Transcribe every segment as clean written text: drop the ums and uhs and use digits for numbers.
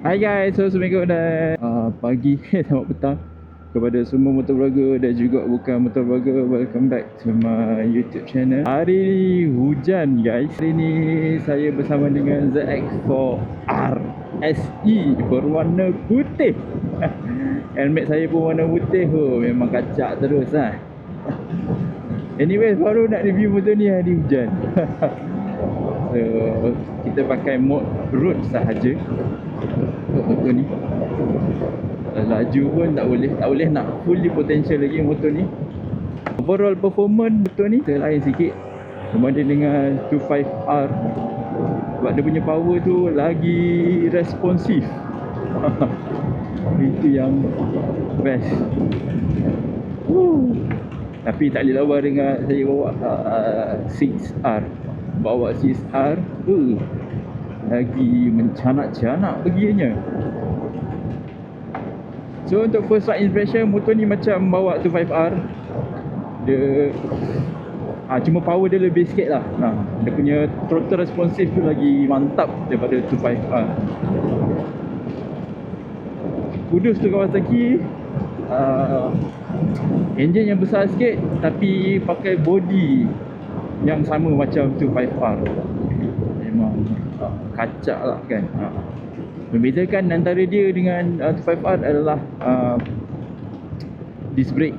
Hai guys, so Assalamualaikum dan pagi, selamat petang kepada semua motor vlogger dan juga bukan motor vlogger. Welcome back to my YouTube channel. Hari ni hujan guys. Hari ni saya bersama dengan ZX4R SE berwarna putih. Helmet saya pun warna putih. Memang kacak terus lah. Anyway, baru nak review motor ni hari hujan. So, kita pakai mode road sahaja untuk motor ni. Laju pun tak boleh nak fully potential lagi motor ni. Overall performance motor ni lain sikit berbanding dengan 25R, sebab dia punya power tu lagi responsif. Itu yang best. Tapi tak boleh lawan dengan saya bawa 6R. Bawa 6R lagi mencanak-canak perginya. So untuk first ride impression, motor ni macam bawa 25R. Dia cuma power dia lebih sikit lah. Dia punya throttle responsive tu lagi mantap daripada 25R. Kudus tu Kawasaki, engine yang besar sikit tapi pakai body yang sama macam 25R. Memang kacak lah kan. Membezakan antara dia dengan 25R adalah disc brake.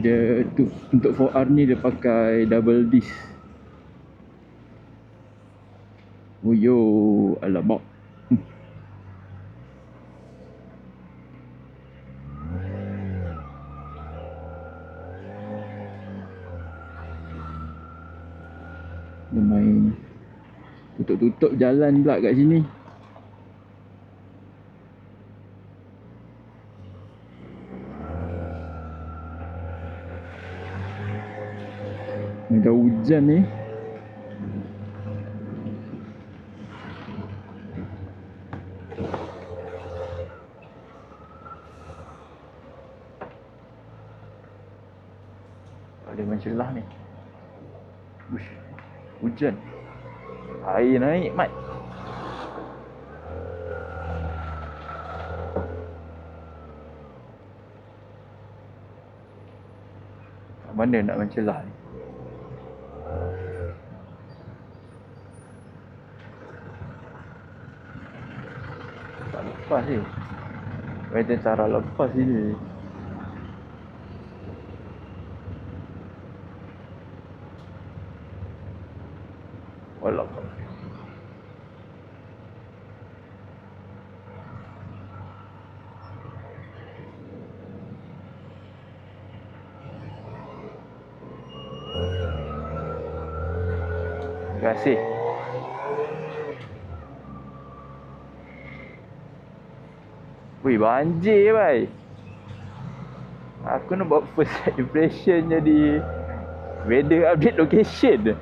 Dia untuk 4R ni dia pakai double disc. Oh yo, alamak. Dia main tutup-tutup jalan pula kat sini. Dah hujan ni. Ada mencelah ni. Ush, hujan. Air naik mat. Mana nak mencelah ni? Tak lepas ni. Ada cara lepas ni. Walau terima kasih. Wih, banjir bai. Aku nak buat first impression jadi weather update location.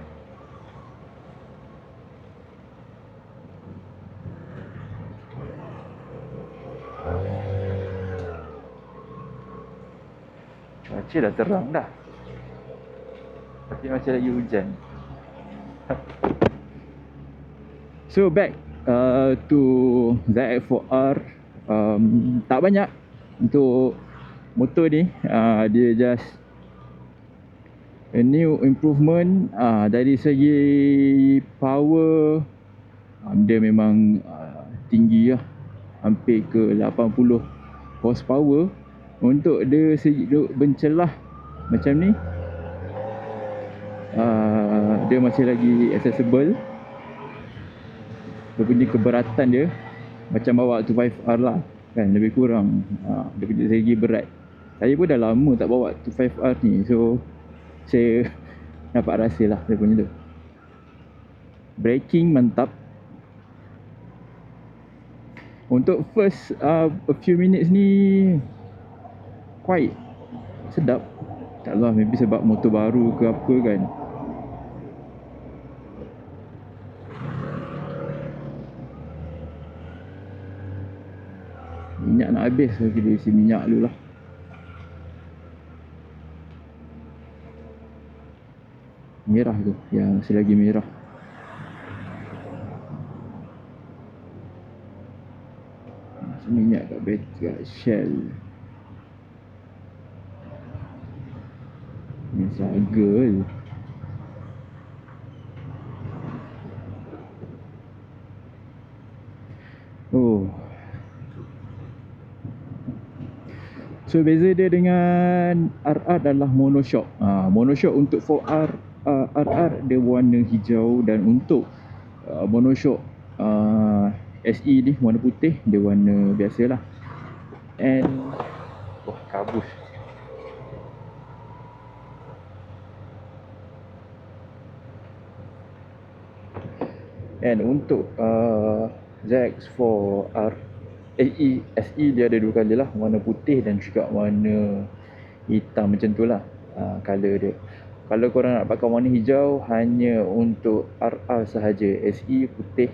Cuaca dah terang dah, tapi masih lagi hujan. So back to ZX4R. Tak banyak untuk motor ni. Dia just a new improvement. Dari segi power, dia memang tinggi lah, hampir ke 80 horsepower. Untuk dia duduk bencelah macam ni, dia masih lagi accessible. Dia punya keberatan dia macam bawa 25R lah kan, lebih kurang. Dia punya segi berat. Saya pun dah lama tak bawa 25R ni, so saya dapat rasa lah dia punya tu. Braking mantap. Untuk first a few minutes ni quite sedap. Tak tahu lah, maybe sebab motor baru ke apa kan. Minyak nak habis, so kita isi minyak dulu lah. Merah tu, yang selagi merah. minyak kat Shell. Ni saga je. Oh. So beza dia dengan RR adalah monoshock. Monoshock untuk 4R RR dia warna hijau, dan untuk monoshock SE ni warna putih, dia warna biasalah. And kabus. And untuk ZX4R SE dia ada dua colour lah, warna putih dan juga warna hitam macam tu lah colour dia. Kalau korang nak pakai warna hijau, hanya untuk RR sahaja, SE putih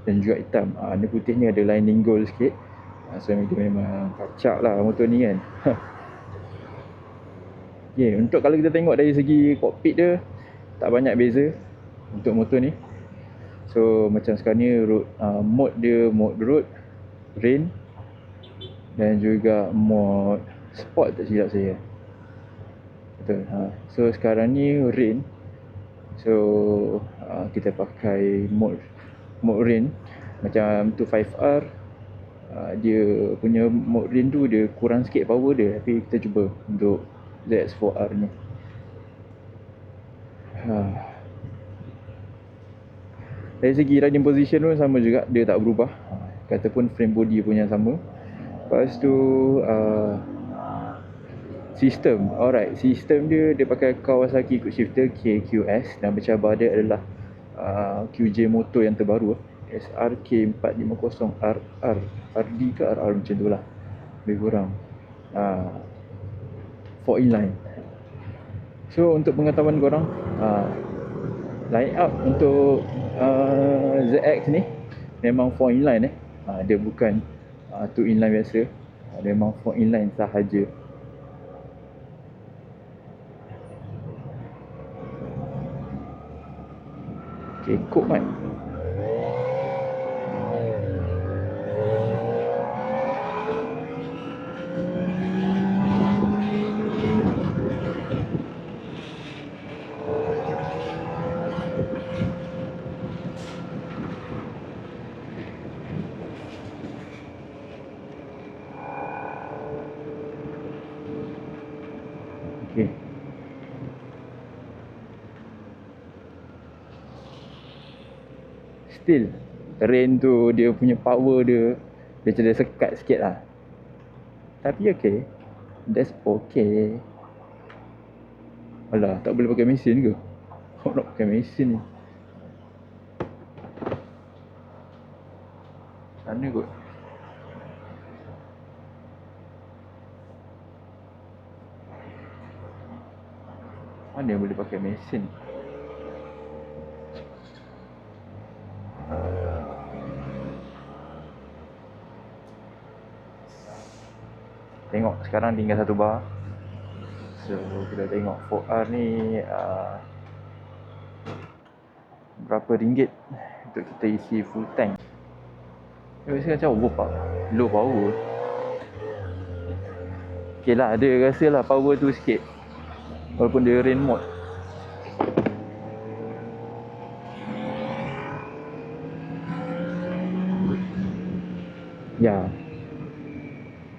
dan juga hitam. Ni putih ni ada lining gold sikit, so dia memang kacak lah motor ni kan. Okay, untuk kalau kita tengok dari segi cockpit dia, tak banyak beza untuk motor ni. So macam sekarang ni mode dia mode road, rain dan juga mode sport, tak silap saya. Betul. So sekarang ni rain. So kita pakai mode rain. Macam tu 5R, dia punya mode rain tu dia kurang sikit power dia, tapi kita cuba untuk ZX4R ni. Dari segi riding position pun sama juga, dia tak berubah. Kataupun frame body pun yang sama. Lepas tu sistem, alright, sistem dia pakai Kawasaki Quick Shifter KQS, dan pencabar dia adalah QJ motor yang terbaru, SRK 450 RR, RD ke RR macam tu lah, lebih kurang 4 inline. So untuk pengetahuan korang, line up untuk ZX ni memang 4 inline dia bukan 2 inline biasa, dia memang 4 inline sahaja. Okay, kok kan. Okay. Still rain tu dia punya power dia macam dia sekat sikit lah. Tapi okay, that's okay. Alah, tak boleh pakai mesin ke? Kau nak pakai mesin ni? Sana kot. Mana yang boleh pakai mesin? Tengok sekarang tinggal satu bar. So kita tengok 4R ni berapa ringgit untuk kita isi full tank. Biasanya macam overpower, low power. Okay lah, ada rasa lah power tu sikit, walaupun dia rain mode. Ya,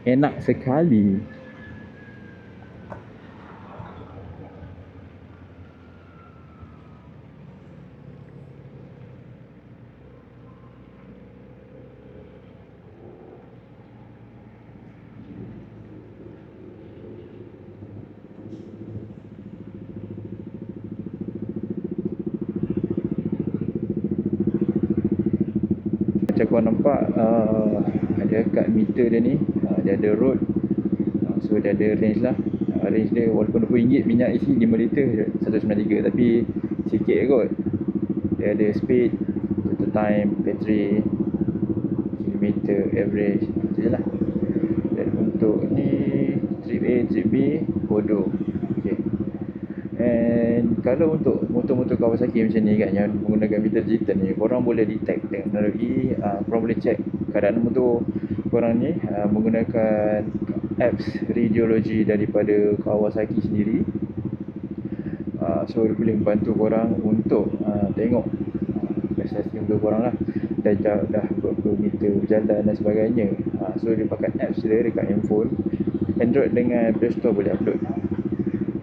enak sekali. Macam korang nampak, ada kat meter dia ni, dia ada road, so dia ada range lah. Range dia walaupun RM20, minyak isi 5 liter 193, tapi sikit kot. Dia ada speed, total time, battery, kilometer, average, macam je lah. Dan untuk ni trip A, trip B, bodoh. Okay. And kalau untuk motor-motor Kawasaki macam ni kan, yang menggunakan meter digital ni, korang boleh detect dengan melalui korang boleh check keadaan motor korang ni menggunakan apps radiologi daripada Kawasaki sendiri. So dia boleh membantu korang untuk tengok prestasi motor korang lah, dah berapa meter berjalan dan sebagainya. So dia pakai apps dia dekat handphone Android dengan Play Store boleh upload.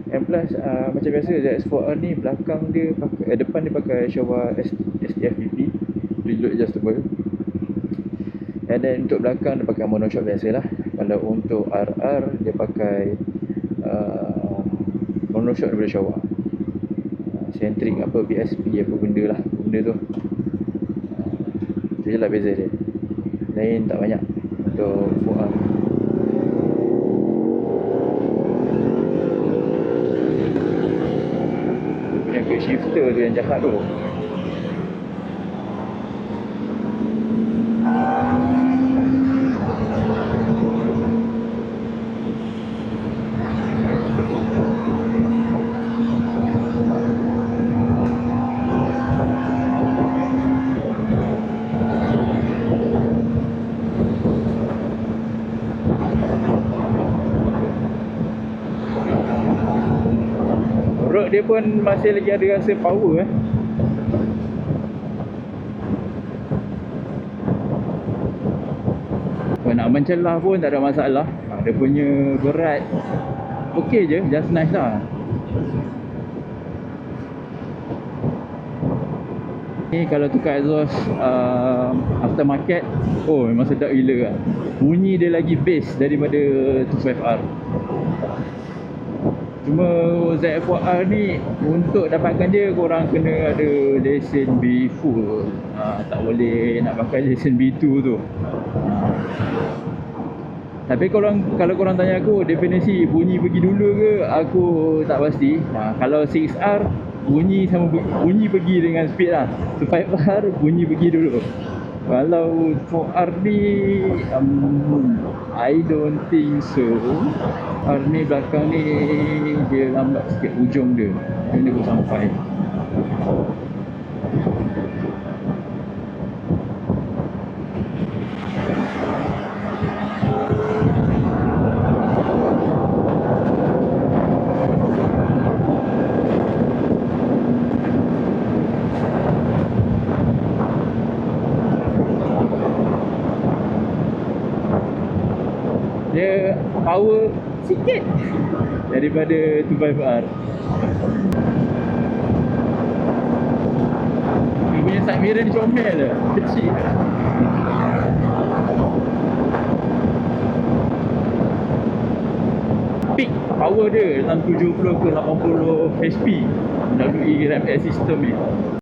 And plus macam biasa ZX4R ni belakang dia pakai, depan dia pakai Showa STFPP reload adjustable, and then untuk belakang dia pakai monoshock biasa lah. Kalau untuk RR dia pakai monoshock daripada Showa, centric apa BSP apa benda tu. Itu je lah beza dia, lain tak banyak untuk 4R. Dia punya quick shifter tu yang jahat tu. Road dia pun masih lagi ada rasa power Kalau nak mencelah pun tak ada masalah. Dia punya berat okey je, just nice lah. Ni kalau tukar exhaust aftermarket, memang sedap gila lah. Bunyi dia lagi bass daripada 25R. Cuma ZX4R ni untuk dapatkan dia korang kena ada lesen B full. Tak boleh nak pakai lesen B2 tu. Tapi kalau korang tanya aku definisi bunyi pergi dulu ke, aku tak pasti. Kalau 6R bunyi pergi dengan speed lah. 5R bunyi pergi dulu. Kalau 4R ni I don't think so. R ni belakang ni dia lambat sikit ujung dia. Dia pun sampai. Dia power sikit daripada 25R. Dia punya side mirror ni comel je, kecil. Peak power dia dalam 70 ke 80 HP WE Ram Air System ni.